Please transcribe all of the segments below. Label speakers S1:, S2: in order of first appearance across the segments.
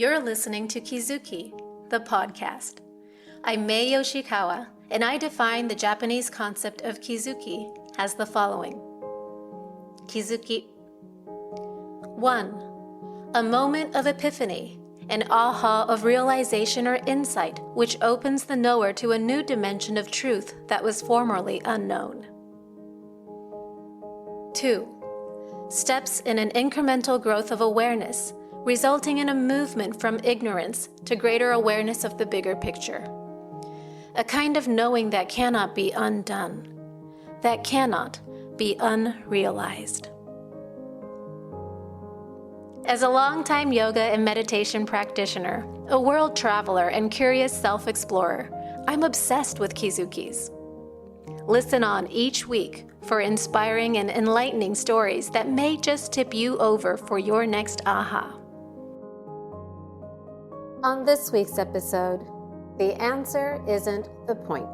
S1: You're listening to Kizuki, the podcast. I'm Mae Yoshikawa, and I define the Japanese concept of Kizuki as the following. Kizuki. 1. A moment of epiphany, an aha of realization or insight which opens the knower to a new dimension of truth that was formerly unknown. 2. Steps in an incremental growth of awareness, resulting in a movement from ignorance to greater awareness of the bigger picture. A kind of knowing that cannot be undone, that cannot be unrealized. As a longtime yoga and meditation practitioner, a world traveler, and curious self-explorer, I'm obsessed with Kizukis. Listen on each week for inspiring and enlightening stories that may just tip you over for your next aha. On this week's episode, the answer isn't the point.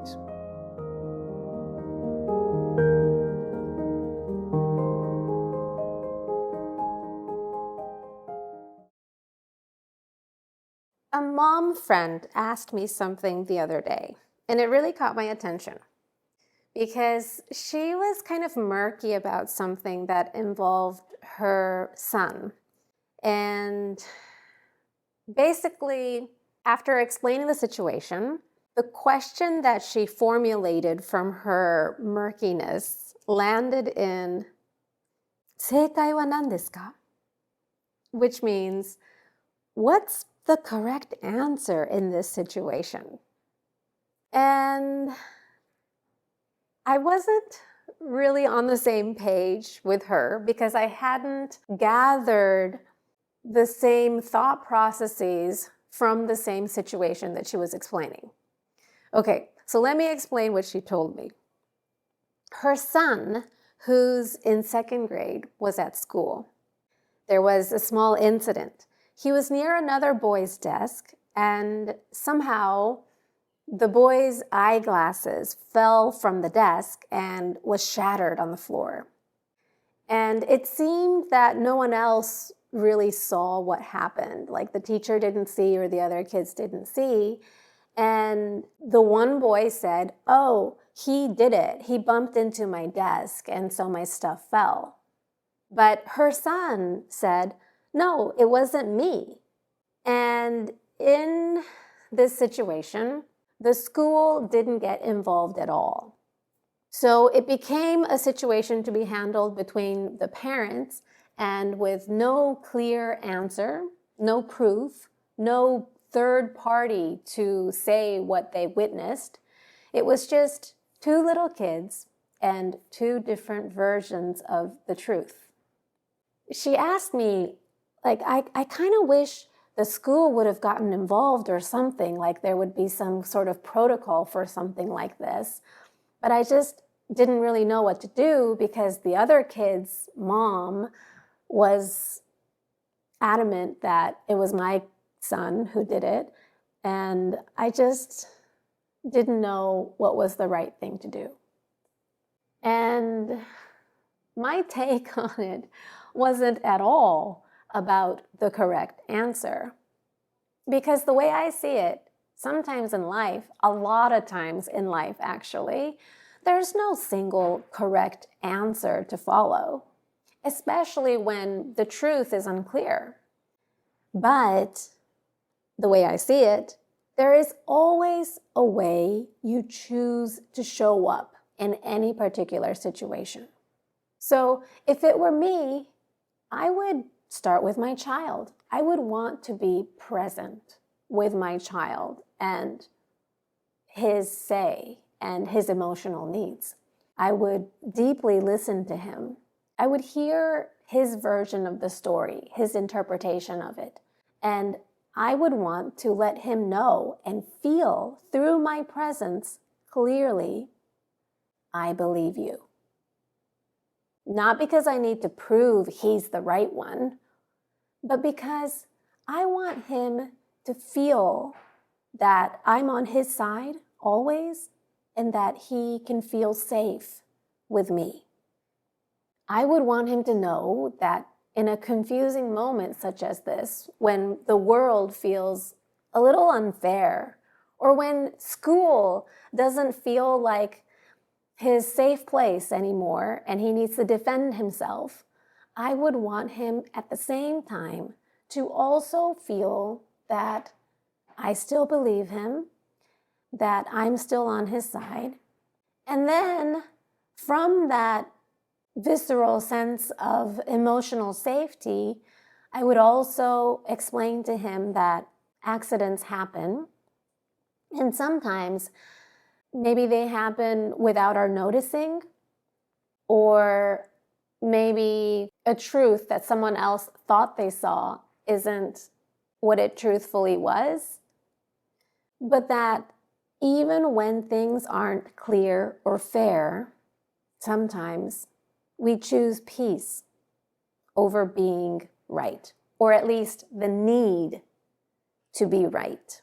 S1: A mom friend asked me something the other day, and it really caught my attention because she was kind of murky about something that involved her son. And basically, after explaining the situation, the question that she formulated from her murkiness landed in 正解は何ですか? Which means, what's the correct answer in this situation? And I wasn't really on the same page with her because I hadn't gathered the same thought processes from the same situation that she was explaining. Okay, so let me explain what she told me. Her son, who's in second grade, was at school. There was a small incident. He was near another boy's desk, and somehow the boy's eyeglasses fell from the desk and was shattered on the floor. And it seemed that no one else really saw what happened. Like the teacher didn't see or the other kids didn't see. And the one boy said, "Oh, he did it. He bumped into my desk and so my stuff fell." But her son said, "No, it wasn't me." And in this situation, the school didn't get involved at all. So it became a situation to be handled between the parents, and with no clear answer, no proof, no third party to say what they witnessed. It was just two little kids and two different versions of the truth. She asked me, I kind of wish the school would have gotten involved or something, like there would be some sort of protocol for something like this. But I just didn't really know what to do because the other kid's mom was adamant that it was my son who did it, and I just didn't know what was the right thing to do. And my take on it wasn't at all about the correct answer, because the way I see it, sometimes in life, a lot of times in life actually, there's no single correct answer to follow, especially when the truth is unclear. But the way I see it, there is always a way you choose to show up in any particular situation. So if it were me, I would start with my child. I would want to be present with my child and his say and his emotional needs. I would deeply listen to him. I would hear his version of the story, his interpretation of it. And I would want to let him know and feel through my presence clearly, I believe you. Not because I need to prove he's the right one, but because I want him to feel that I'm on his side always and that he can feel safe with me. I would want him to know that in a confusing moment such as this, when the world feels a little unfair, or when school doesn't feel like his safe place anymore and he needs to defend himself, I would want him at the same time to also feel that I still believe him, that I'm still on his side. And then from that visceral sense of emotional safety, I would also explain to him that accidents happen. And sometimes maybe they happen without our noticing, or maybe a truth that someone else thought they saw isn't what it truthfully was. But that even when things aren't clear or fair, sometimes we choose peace over being right, or at least the need to be right.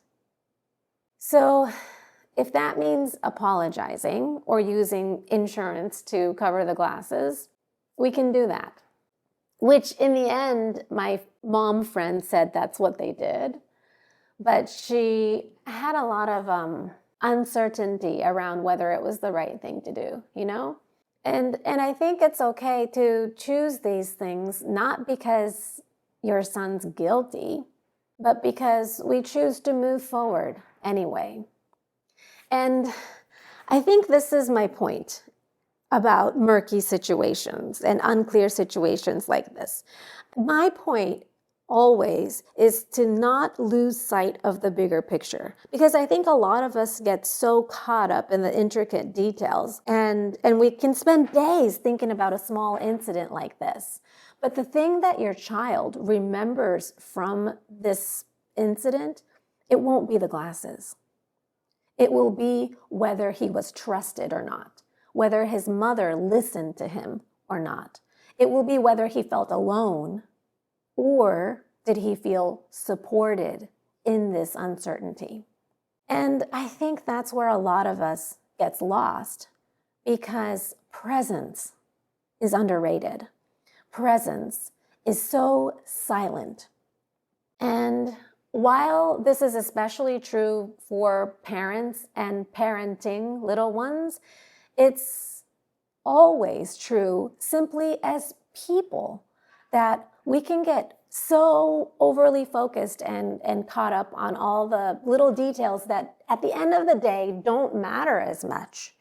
S1: So if that means apologizing or using insurance to cover the glasses, we can do that. Which in the end, my mom friend said that's what they did. But she had a lot of uncertainty around whether it was the right thing to do, you know? And I think it's okay to choose these things, not because your son's guilty, but because we choose to move forward anyway. And I think this is my point about murky situations and unclear situations like this. My point always is to not lose sight of the bigger picture, because I think a lot of us get so caught up in the intricate details, and we can spend days thinking about a small incident like this. But the thing that your child remembers from this incident, it won't be the glasses. It will be whether he was trusted or not, whether his mother listened to him or not. It will be whether he felt alone, or did he feel supported in this uncertainty? And I think that's where a lot of us gets lost, because presence is underrated. Presence is so silent. And while this is especially true for parents and parenting little ones, it's always true simply as people, that we can get so overly focused and caught up on all the little details that at the end of the day don't matter as much.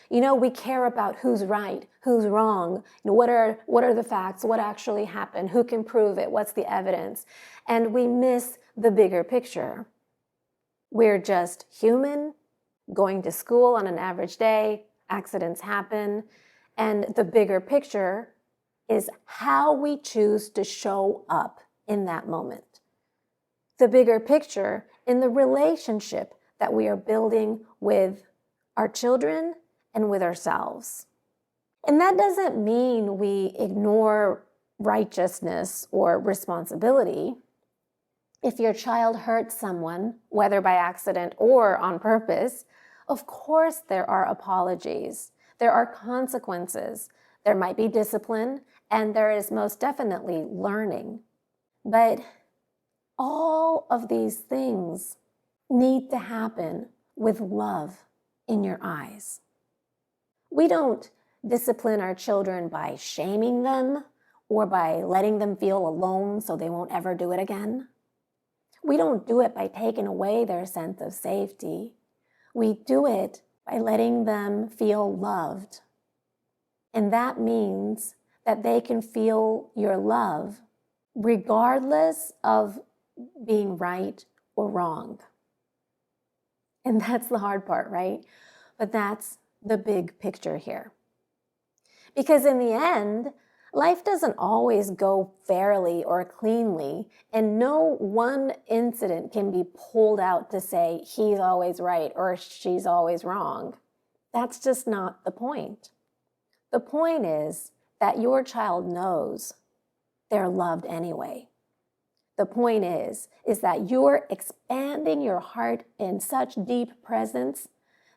S1: You know, we care about who's right, who's wrong, you know, what are the facts, what actually happened, who can prove it, what's the evidence, and we miss the bigger picture. We're just human, going to school on an average day, accidents happen, and the bigger picture is how we choose to show up in that moment. The bigger picture in the relationship that we are building with our children and with ourselves. And that doesn't mean we ignore righteousness or responsibility. If your child hurts someone, whether by accident or on purpose, of course there are apologies. There are consequences. There might be discipline, and there is most definitely learning. But all of these things need to happen with love in your eyes. We don't discipline our children by shaming them or by letting them feel alone so they won't ever do it again. We don't do it by taking away their sense of safety. We do it by letting them feel loved. And that means that they can feel your love regardless of being right or wrong. And that's the hard part, right? But that's the big picture here. Because in the end, life doesn't always go fairly or cleanly, and no one incident can be pulled out to say he's always right or she's always wrong. That's just not the point. The point is that your child knows they're loved anyway. The point is that you're expanding your heart in such deep presence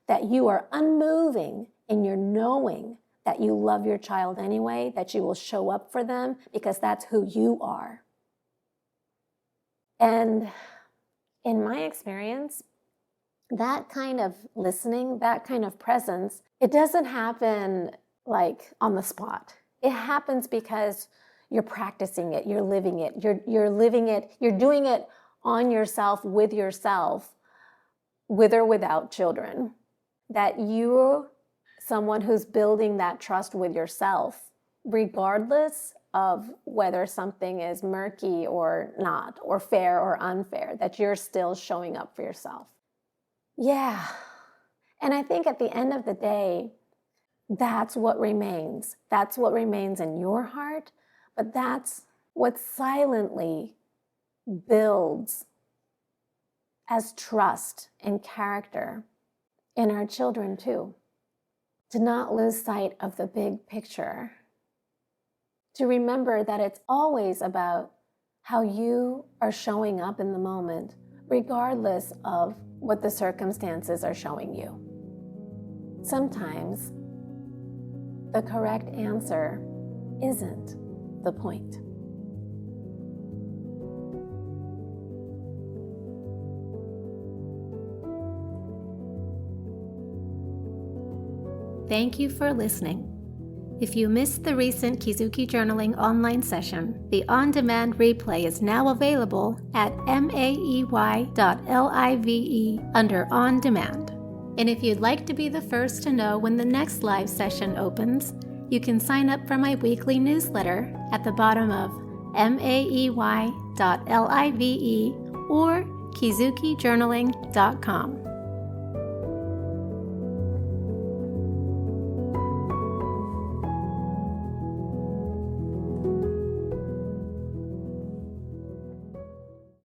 S1: that you are unmoving in your knowing that you love your child anyway, that you will show up for them because that's who you are. And in my experience, that kind of listening, that kind of presence, it doesn't happen like on the spot. It happens because you're practicing it, you're living it, you're living it, you're doing it on yourself, with or without children. That you're someone who's building that trust with yourself, regardless of whether something is murky or not, or fair or unfair, that you're still showing up for yourself. Yeah. And I think at the end of the day, that's what remains. That's what remains in your heart, but that's what silently builds as trust and character in our children too. To not lose sight of the big picture. To remember that it's always about how you are showing up in the moment, regardless of what the circumstances are showing you. Sometimes the correct answer isn't the point.
S2: Thank you for listening. If you missed the recent Kizuki Journaling online session, the on-demand replay is now available at maey.live under On Demand. And if you'd like to be the first to know when the next live session opens, you can sign up for my weekly newsletter at the bottom of maey.live or kizukijournaling.com.